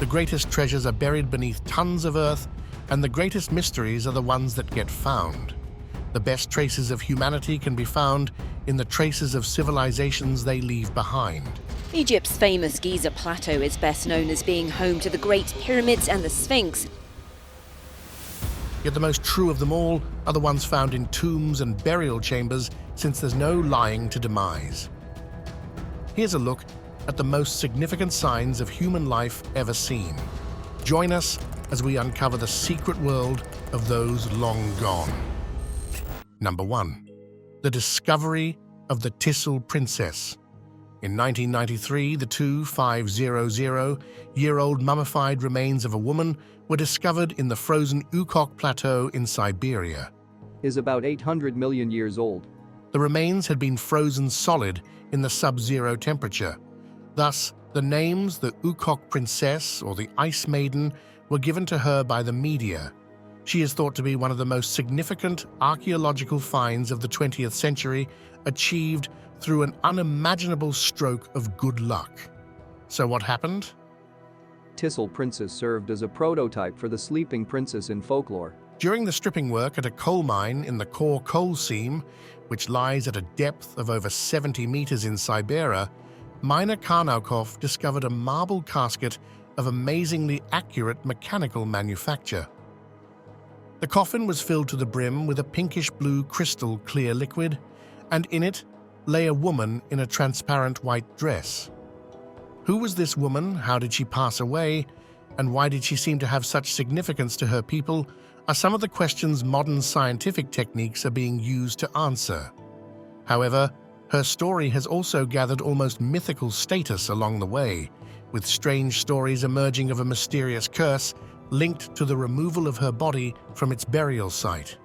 The greatest treasures are buried beneath tons of earth, and the greatest mysteries are the ones that get found. The best traces of humanity can be found in the traces of civilizations they leave behind. Egypt's famous Giza Plateau is best known as being home to the Great Pyramids and the Sphinx. Yet the most true of them all are the ones found in tombs and burial chambers, since there's no lying to demise. Here's a look at the most significant signs of human life ever seen. Join us as we uncover the secret world of those long gone. Number 1. The discovery of the Tule Princess. In 1993, the 2,500-year-old mummified remains of a woman were discovered in the frozen Ukok Plateau in Siberia. Is about 800 million years old. The remains had been frozen solid in the sub-zero temperature. Thus, the names the Ukok Princess or the Ice Maiden were given to her by the media. She is thought to be one of the most significant archaeological finds of the 20th century, achieved through an unimaginable stroke of good luck. So what happened? Tule Princess served as a prototype for the sleeping princess in folklore. During the stripping work at a coal mine in the Core coal seam, which lies at a depth of over 70 meters in Siberia, miner Karnaukov discovered a marble casket of amazingly accurate mechanical manufacture. The coffin was filled to the brim with a pinkish-blue crystal clear liquid, and in it lay a woman in a transparent white dress. Who was this woman, how did she pass away, and why did she seem to have such significance to her people are some of the questions modern scientific techniques are being used to answer. However, her story has also gathered almost mythical status along the way, with strange stories emerging of a mysterious curse linked to the removal of her body from its burial site.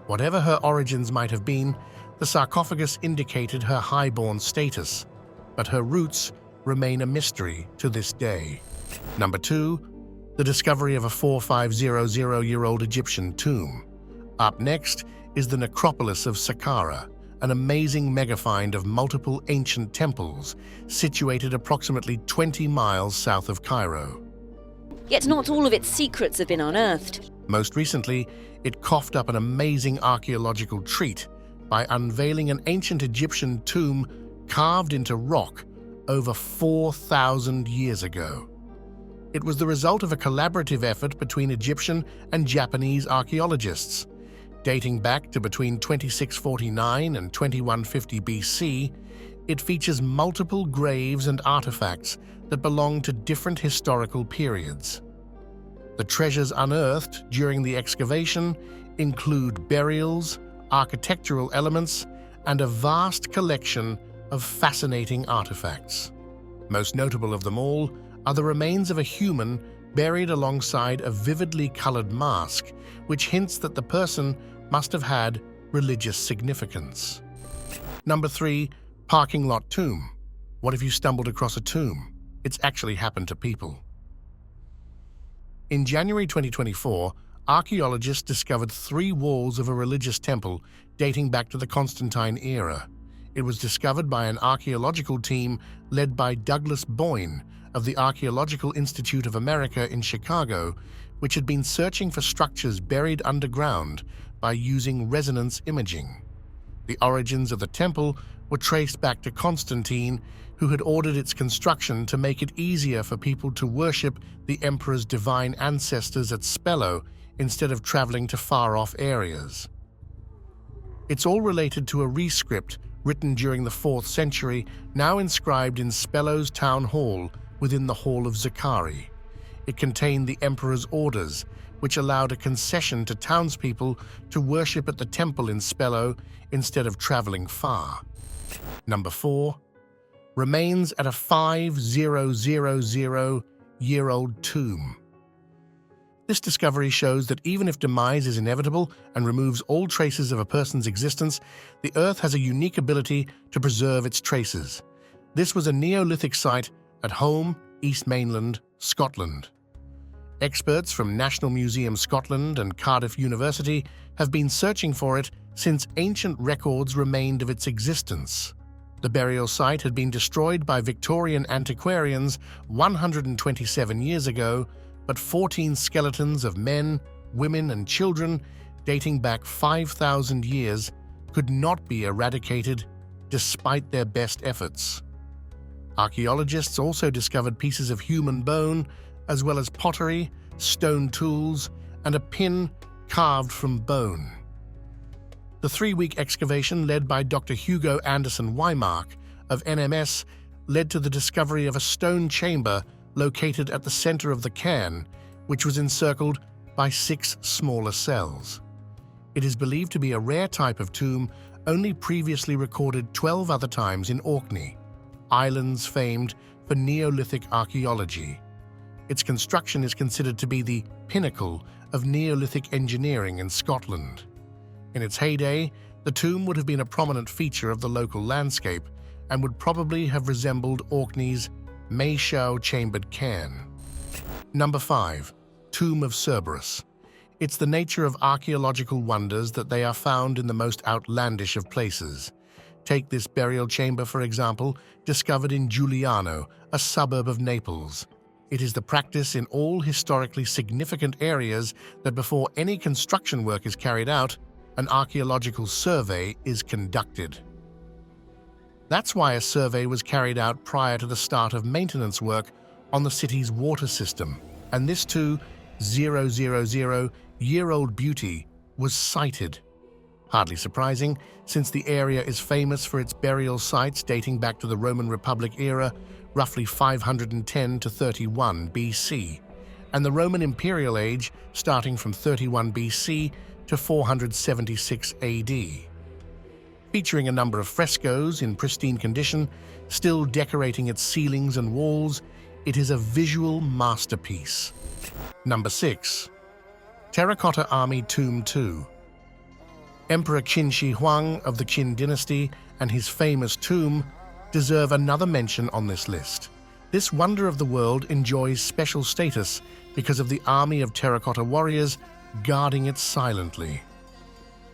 Whatever her origins might have been, the sarcophagus indicated her highborn status, but her roots remain a mystery to this day. Number 2. The discovery of a 4,500-year-old Egyptian tomb. Up next is the necropolis of Saqqara, an amazing megafind of multiple ancient temples situated approximately 20 miles south of Cairo. Yet not all of its secrets have been unearthed. Most recently, it coughed up an amazing archaeological treat by unveiling an ancient Egyptian tomb carved into rock over 4,000 years ago. It was the result of a collaborative effort between Egyptian and Japanese archaeologists. Dating back to between 2649 and 2150 BC, it features multiple graves and artifacts that belong to different historical periods. The treasures unearthed during the excavation include burials, architectural elements, and a vast collection of fascinating artifacts. Most notable of them all are the remains of a human buried alongside a vividly colored mask, which hints that the person must have had religious significance. Number 3. Parking lot tomb. What if you stumbled across a tomb? It's actually happened to people. In January 2024, archaeologists discovered 3 walls of a religious temple dating back to the Constantine era. It was discovered by an archaeological team led by Douglas Boyne of the Archaeological Institute of America in Chicago, which had been searching for structures buried underground by using resonance imaging. The origins of the temple were traced back to Constantine, who had ordered its construction to make it easier for people to worship the emperor's divine ancestors at Spello instead of traveling to far-off areas. It's all related to a rescript written during the 4th century, now inscribed in Spello's town hall within the Hall of Zachari. It contained the emperor's orders, which allowed a concession to townspeople to worship at the temple in Spello instead of traveling far. Number 4. Remains at a 5,000-year-old tomb. This discovery shows that even if demise is inevitable and removes all traces of a person's existence, the Earth has a unique ability to preserve its traces. This was a Neolithic site at Home, East Mainland, Scotland. Experts from National Museum Scotland and Cardiff University have been searching for it since ancient records remained of its existence. The burial site had been destroyed by Victorian antiquarians 127 years ago, but 14 skeletons of men, women, and children dating back 5,000 years could not be eradicated despite their best efforts. Archaeologists also discovered pieces of human bone, as well as pottery, stone tools, and a pin carved from bone. The 3-week excavation led by Dr. Hugo Anderson Weimark of NMS led to the discovery of a stone chamber located at the center of the cairn, which was encircled by 6 smaller cells. It is believed to be a rare type of tomb, only previously recorded 12 other times in Orkney, islands famed for Neolithic archaeology. Its construction is considered to be the pinnacle of Neolithic engineering in Scotland. In its heyday, the tomb would have been a prominent feature of the local landscape and would probably have resembled Orkney's Maeshowe chambered cairn. Number 5. Tomb of Cerberus. It's the nature of archaeological wonders that they are found in the most outlandish of places. Take this burial chamber, for example, discovered in Giuliano, a suburb of Naples. It is the practice in all historically significant areas that before any construction work is carried out, an archaeological survey is conducted. That's why a survey was carried out prior to the start of maintenance work on the city's water system, and this too, 000-year-old beauty was sighted. Hardly surprising, since the area is famous for its burial sites dating back to the Roman Republic era, roughly 510 to 31 BC, and the Roman Imperial Age starting from 31 BC to 476 AD. Featuring a number of frescoes in pristine condition, still decorating its ceilings and walls, it is a visual masterpiece. Number 6. Terracotta Army Tomb 2. Emperor Qin Shi Huang of the Qin dynasty and his famous tomb deserve another mention on this list. This wonder of the world enjoys special status because of the army of terracotta warriors guarding it silently.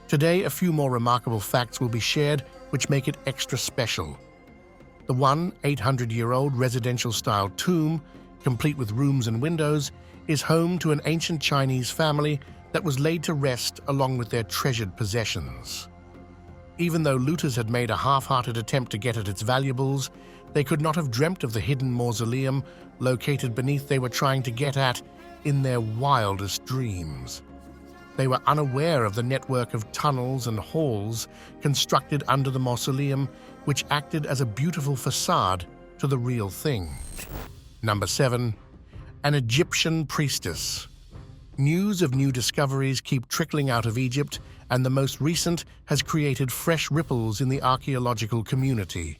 Today, a few more remarkable facts will be shared which make it extra special. The 800-year-old residential-style tomb, complete with rooms and windows, is home to an ancient Chinese family that was laid to rest along with their treasured possessions. Even though looters had made a half-hearted attempt to get at its valuables, they could not have dreamt of the hidden mausoleum located beneath they were trying to get at in their wildest dreams. They were unaware of the network of tunnels and halls constructed under the mausoleum, which acted as a beautiful facade to the real thing. Number 7. An Egyptian Priestess. News of new discoveries keep trickling out of Egypt, and the most recent has created fresh ripples in the archaeological community.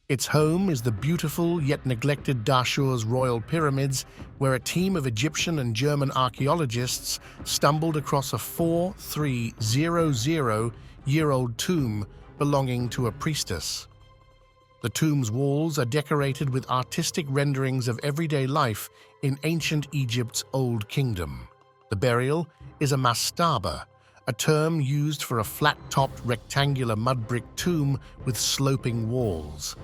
Its home is the beautiful yet neglected Dahshur's Royal Pyramids, where a team of Egyptian and German archaeologists stumbled across a 4,300-year-old tomb belonging to a priestess. The tomb's walls are decorated with artistic renderings of everyday life in ancient Egypt's Old Kingdom. The burial is a mastaba, a term used for a flat-topped rectangular mud brick tomb with sloping walls.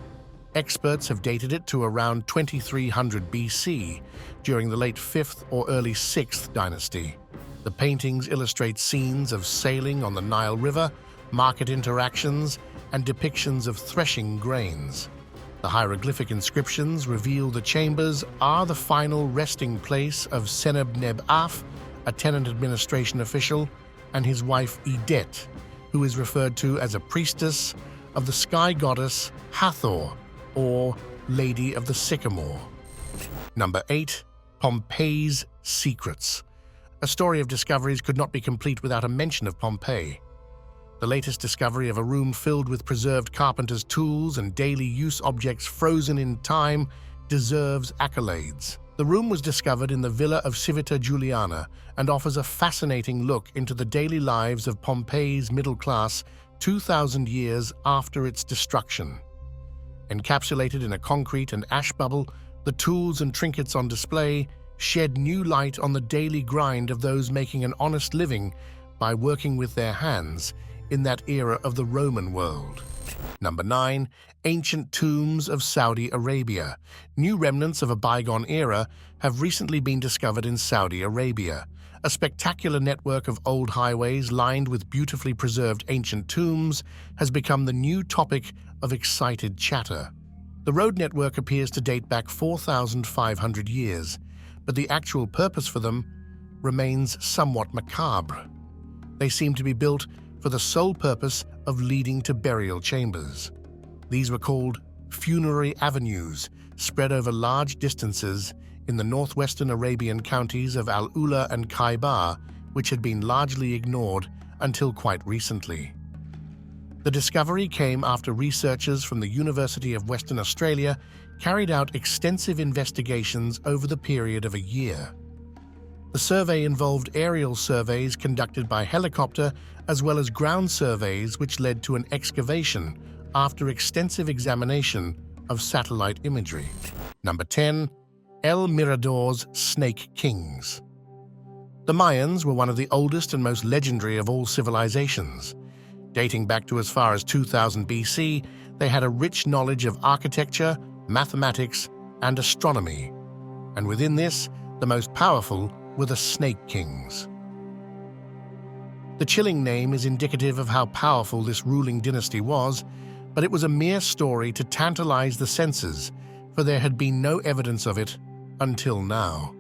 Experts have dated it to around 2300 BC, during the late 5th or early 6th dynasty. The paintings illustrate scenes of sailing on the Nile River, market interactions, and depictions of threshing grains. The hieroglyphic inscriptions reveal the chambers are the final resting place of Seneb-neb-Af, a tenant administration official, and his wife Edet, who is referred to as a priestess of the sky goddess Hathor, or Lady of the Sycamore. Number 8. Pompeiis Secrets. A story of discoveries could not be complete without a mention of Pompeii. The latest discovery of a room filled with preserved carpenter's tools and daily use objects frozen in time deserves accolades. The room was discovered in the villa of Civita Juliana and offers a fascinating look into the daily lives of Pompeii's middle class 2,000 years after its destruction. Encapsulated in a concrete and ash bubble, the tools and trinkets on display shed new light on the daily grind of those making an honest living by working with their hands in that era of the Roman world. Number 9. Ancient tombs of Saudi Arabia. New remnants of a bygone era have recently been discovered in Saudi Arabia. A spectacular network of old highways lined with beautifully preserved ancient tombs has become the new topic of excited chatter. The road network appears to date back 4,500 years, but the actual purpose for them remains somewhat macabre. They seem to be built for the sole purpose of leading to burial chambers. These were called funerary avenues, spread over large distances in the northwestern Arabian counties of Al-Ula and Khaybar, which had been largely ignored until quite recently. The discovery came after researchers from the University of Western Australia carried out extensive investigations over the period of a year. The survey involved aerial surveys conducted by helicopter as well as ground surveys, which led to an excavation after extensive examination of satellite imagery. Number 10. El Mirador's Snake Kings. The Mayans were one of the oldest and most legendary of all civilizations. Dating back to as far as 2000 BC, they had a rich knowledge of architecture, mathematics, and astronomy. And within this, the most powerful were the Snake Kings. The chilling name is indicative of how powerful this ruling dynasty was, but it was a mere story to tantalize the senses, for there had been no evidence of it until now.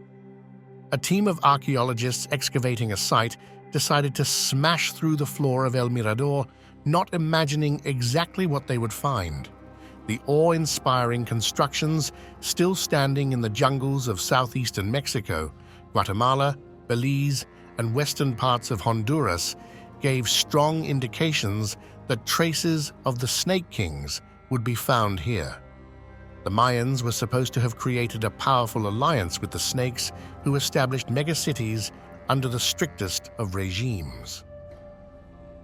A team of archaeologists excavating a site decided to smash through the floor of El Mirador, not imagining exactly what they would find. The awe-inspiring constructions still standing in the jungles of southeastern Mexico, Guatemala, Belize, and western parts of Honduras gave strong indications that traces of the Snake Kings would be found here. The Mayans were supposed to have created a powerful alliance with the snakes, who established megacities under the strictest of regimes.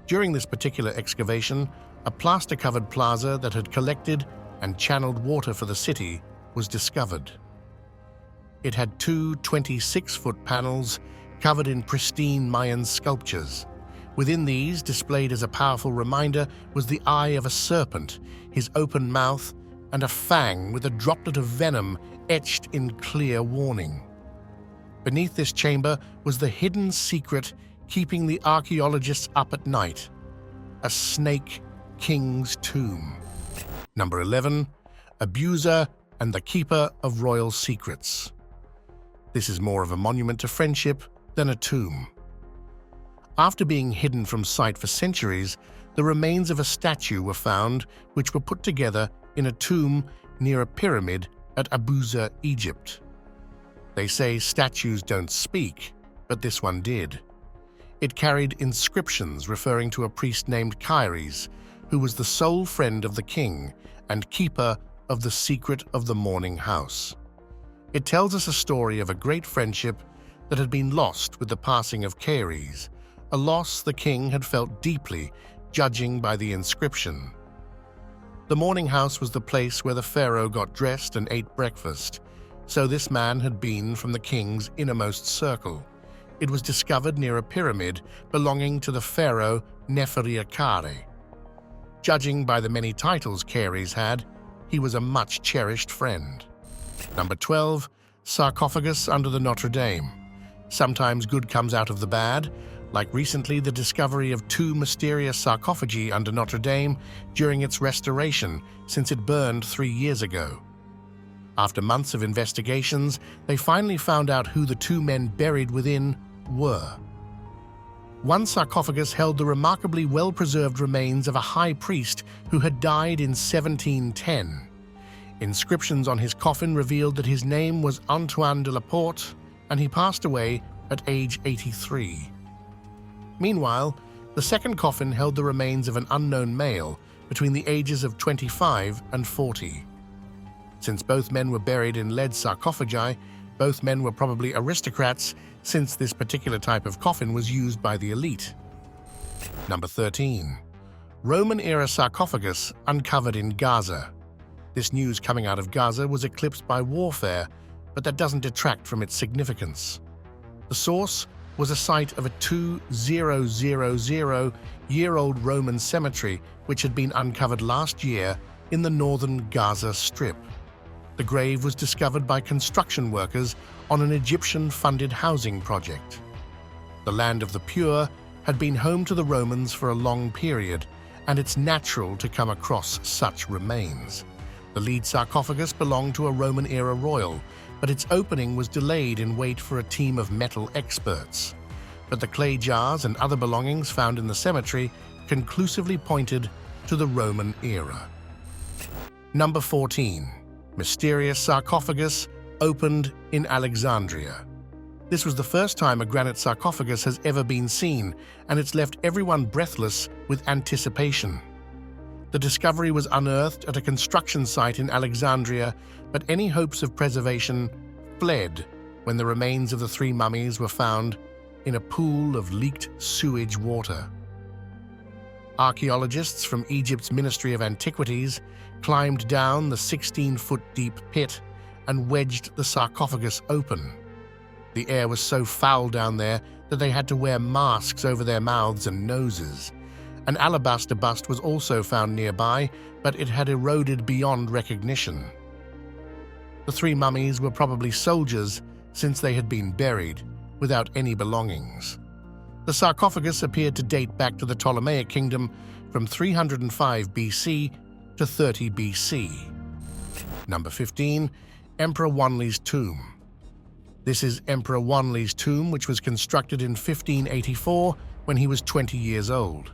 During this particular excavation, a plaster-covered plaza that had collected and channeled water for the city was discovered. It had two 26-foot panels covered in pristine Mayan sculptures. Within these, displayed as a powerful reminder, was the eye of a serpent, his open mouth, and a fang with a droplet of venom etched in clear warning. Beneath this chamber was the hidden secret keeping the archaeologists up at night: a Snake King's tomb. Number 11. Abuser and the Keeper of Royal Secrets. This is more of a monument to friendship than a tomb. After being hidden from sight for centuries, the remains of a statue were found, which were put together in a tomb near a pyramid at Abuser, Egypt. They say statues don't speak, but this one did. It carried inscriptions referring to a priest named Kyries, who was the sole friend of the king and keeper of the secret of the mourning house. It tells us a story of a great friendship that had been lost with the passing of Kyries, a loss the king had felt deeply, judging by the inscription. The mourning house was the place where the pharaoh got dressed and ate breakfast, so this man had been from the king's innermost circle. It was discovered near a pyramid belonging to the pharaoh Nefertari. Judging by the many titles Kyries had, he was a much cherished friend. Number 12. Sarcophagus under the Notre Dame. Sometimes good comes out of the bad, like recently the discovery of two mysterious sarcophagi under Notre Dame during its restoration, since it burned 3 years ago. After months of investigations, they finally found out who the two men buried within were. One sarcophagus held the remarkably well-preserved remains of a high priest who had died in 1710. Inscriptions on his coffin revealed that his name was Antoine de la Porte, and he passed away at age 83. Meanwhile, the second coffin held the remains of an unknown male between the ages of 25 and 40. Since both men were buried in lead sarcophagi, both men were probably aristocrats, since this particular type of coffin was used by the elite. Number 13. Roman-era sarcophagus uncovered in Gaza. This news coming out of Gaza was eclipsed by warfare, but that doesn't detract from its significance. The source was a site of a 2000-year-old Roman cemetery which had been uncovered last year in the northern Gaza Strip. The grave was discovered by construction workers on an Egyptian-funded housing project. The land of the pure had been home to the Romans for a long period, and it's natural to come across such remains. The lead sarcophagus belonged to a Roman-era royal, but its opening was delayed in wait for a team of metal experts. But the clay jars and other belongings found in the cemetery conclusively pointed to the Roman era. Number 14. Mysterious sarcophagus opened in Alexandria. This was the first time a granite sarcophagus has ever been seen, and it's left everyone breathless with anticipation. The discovery was unearthed at a construction site in Alexandria, but any hopes of preservation fled when the remains of the three mummies were found in a pool of leaked sewage water. Archaeologists from Egypt's Ministry of Antiquities climbed down the 16-foot-deep pit and wedged the sarcophagus open. The air was so foul down there that they had to wear masks over their mouths and noses. An alabaster bust was also found nearby, but it had eroded beyond recognition. The three mummies were probably soldiers, since they had been buried without any belongings. The sarcophagus appeared to date back to the Ptolemaic kingdom from 305 BC to 30 BC. Number 15. Emperor Wanli's tomb. This is Emperor Wanli's tomb, which was constructed in 1584 when he was 20 years old.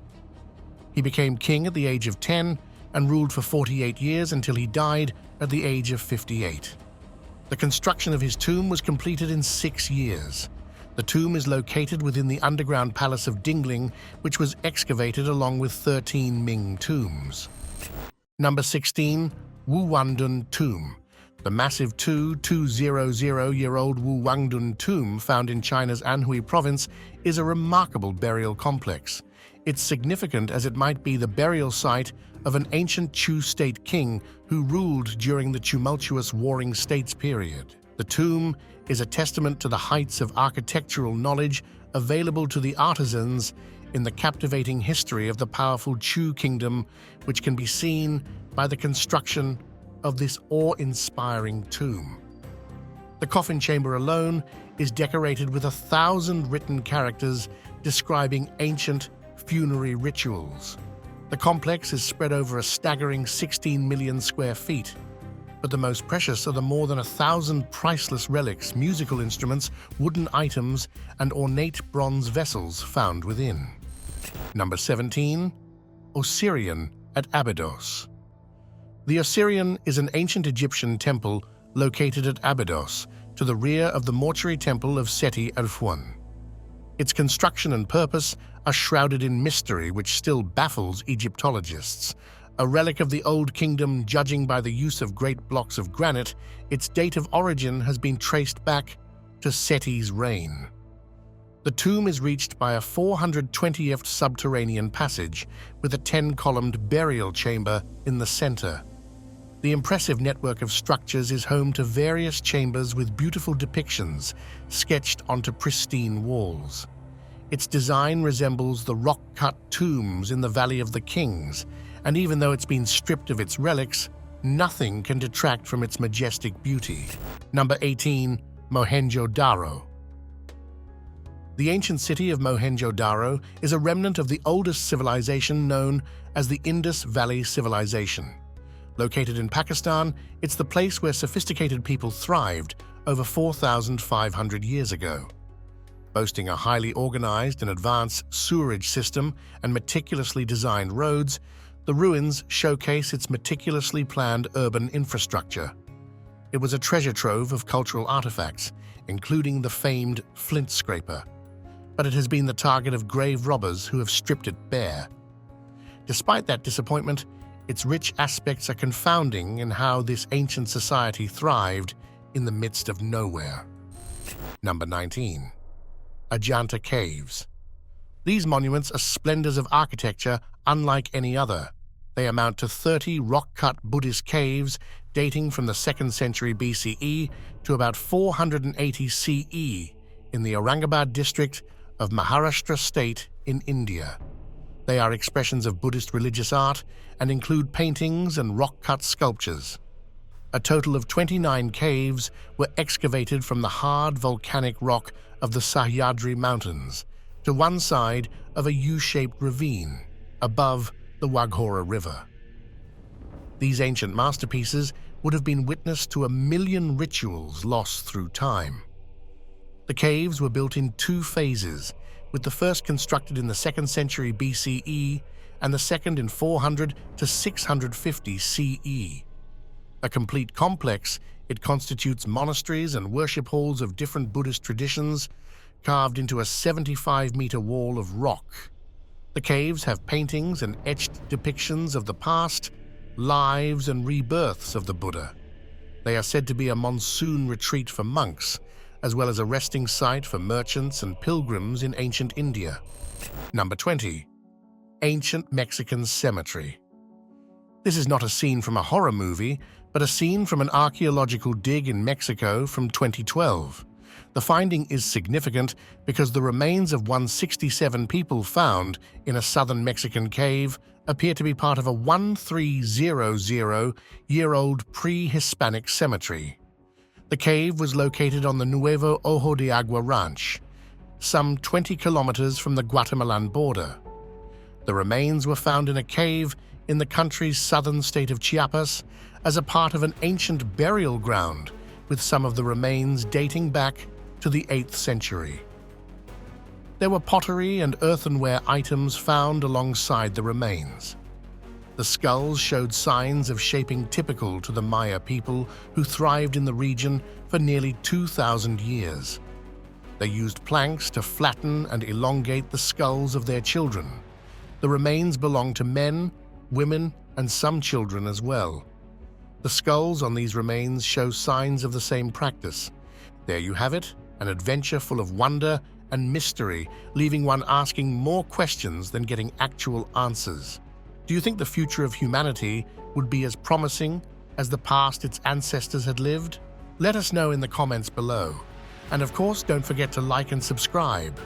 He became king at the age of 10 and ruled for 48 years until he died at the age of 58. The construction of his tomb was completed in 6 years. The tomb is located within the underground palace of Dingling, which was excavated along with 13 Ming tombs. Number 16. Wuwangun Tomb. The massive 2,200-year-old Wuwangun Tomb found in China's Anhui province is a remarkable burial complex. It's significant as it might be the burial site of an ancient Chu state king who ruled during the tumultuous Warring States period. The tomb is a testament to the heights of architectural knowledge available to the artisans in the captivating history of the powerful Chu kingdom, which can be seen by the construction of this awe-inspiring tomb. The coffin chamber alone is decorated with 1,000 written characters describing ancient funerary rituals. The complex is spread over a staggering 16 million square feet, but the most precious are the more than 1,000 priceless relics, musical instruments, wooden items, and ornate bronze vessels found within. Number 17. Oseran at Abydos. The Oseran is an ancient Egyptian temple located at Abydos, to the rear of the mortuary temple of Seti Alfuan. Its construction and purpose are shrouded in mystery which still baffles Egyptologists. A relic of the Old Kingdom, judging by the use of great blocks of granite, its date of origin has been traced back to Seti's reign. The tomb is reached by a 420th subterranean passage with a 10-columned burial chamber in the center. The impressive network of structures is home to various chambers with beautiful depictions sketched onto pristine walls. Its design resembles the rock-cut tombs in the Valley of the Kings, and even though it's been stripped of its relics, nothing can detract from its majestic beauty. Number 18. Moenjodaro. The ancient city of Moenjodaro is a remnant of the oldest civilization known as the Indus Valley Civilization. Located in Pakistan, it's the place where sophisticated people thrived over 4,500 years ago. Boasting a highly organized and advanced sewerage system and meticulously designed roads, the ruins showcase its meticulously planned urban infrastructure. It was a treasure trove of cultural artifacts, including the famed flint scraper, but it has been the target of grave robbers who have stripped it bare. Despite that disappointment, its rich aspects are confounding in how this ancient society thrived in the midst of nowhere. Number 19. Aanta Caves. These monuments are splendors of architecture unlike any other. They amount to 30 rock-cut Buddhist caves dating from the 2nd century BCE to about 480 CE in the Aurangabad district of Maharashtra state in India. They are expressions of Buddhist religious art and include paintings and rock-cut sculptures. A total of 29 caves were excavated from the hard volcanic rock of the Sahyadri Mountains to one side of a U-shaped ravine above the Waghora River. These ancient masterpieces would have been witness to 1 million rituals lost through time. The caves were built in 2 phases, with the first constructed in the 2nd century BCE and the second in 400 to 650 CE. A complete complex, it constitutes monasteries and worship halls of different Buddhist traditions, carved into a 75-meter wall of rock. The caves have paintings and etched depictions of the past, lives and rebirths of the Buddha. They are said to be a monsoon retreat for monks, as well as a resting site for merchants and pilgrims in ancient India. Number 20. Ancient Mexican Cemetery. This is not a scene from a horror movie, but a scene from an archaeological dig in Mexico from 2012. The finding is significant because the remains of 167 people found in a southern Mexican cave appear to be part of a 1300-year-old pre-Hispanic cemetery. The cave was located on the Nuevo Ojo de Agua Ranch, some 20 kilometers from the Guatemalan border. The remains were found in a cave in the country's southern state of Chiapas as a part of an ancient burial ground, with some of the remains dating back to the 8th century. There were pottery and earthenware items found alongside the remains. The skulls showed signs of shaping typical to the Maya people who thrived in the region for nearly 2,000 years. They used planks to flatten and elongate the skulls of their children. The remains belong to men, women, and some children as well. The skulls on these remains show signs of the same practice. There you have it, an adventure full of wonder and mystery, leaving one asking more questions than getting actual answers. Do you think the future of humanity would be as promising as the past its ancestors had lived? Let us know in the comments below. And of course, don't forget to like and subscribe.